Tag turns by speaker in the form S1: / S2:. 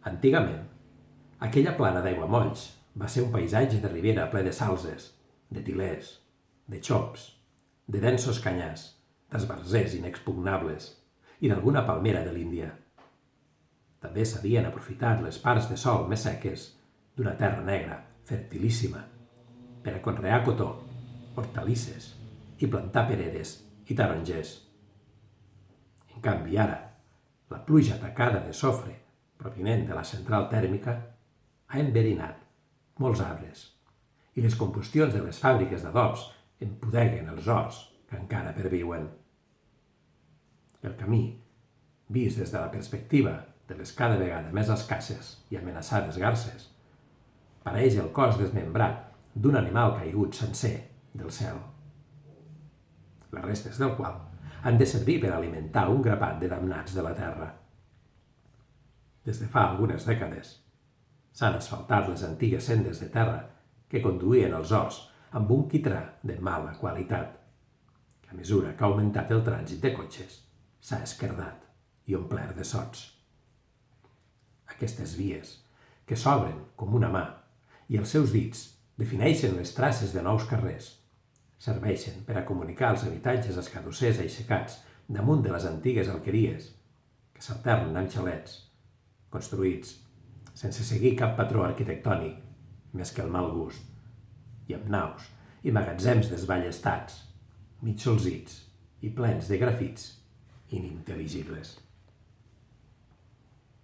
S1: Antigament, aquella plana d'aiguamolls va ser un paisatge de ribera ple de salzes, de tilers, de xops, de densos canyars, d'esbarzers inexpugnables i d'alguna palmera de l'Índia. També s'havien aprofitat les parts de sol més seques d'una terra negra, fertilíssima, per a conrear cotó, hortalisses i plantar pereres i tarongers. En canvi ara, la pluja tacada de sofre provinent de la central tèrmica ha enverinat molts arbres i les combustions de les fàbriques d'adobs empudeguen els horts que encara perviuen. El camí, vist des de la perspectiva de les cada vegada més escasses i amenaçades garses, pareix el cos desmembrat d'un animal caigut sencer del cel, les restes del qual han de servir per alimentar un grapat de damnats de la terra. Des de fa algunes dècades s'han asfaltat les antigues sendes de terra que conduïen els horts amb un quitrà de mala qualitat, que a mesura que ha augmentat el trànsit de cotxes s'ha esquerdat i omplert de sots. Aquestes vies, que s'obren com una mà i els seus dits defineixen les traces de nous carrers, serveixen per a comunicar els habitatges escadossers aixecats damunt de les antigues alqueries, que s'alternen amb xalets, construïts sense seguir cap patró arquitectònic més que el mal gust, i amb naus i magatzems desballestats, mig solsits i plens de grafits inintel·ligibles.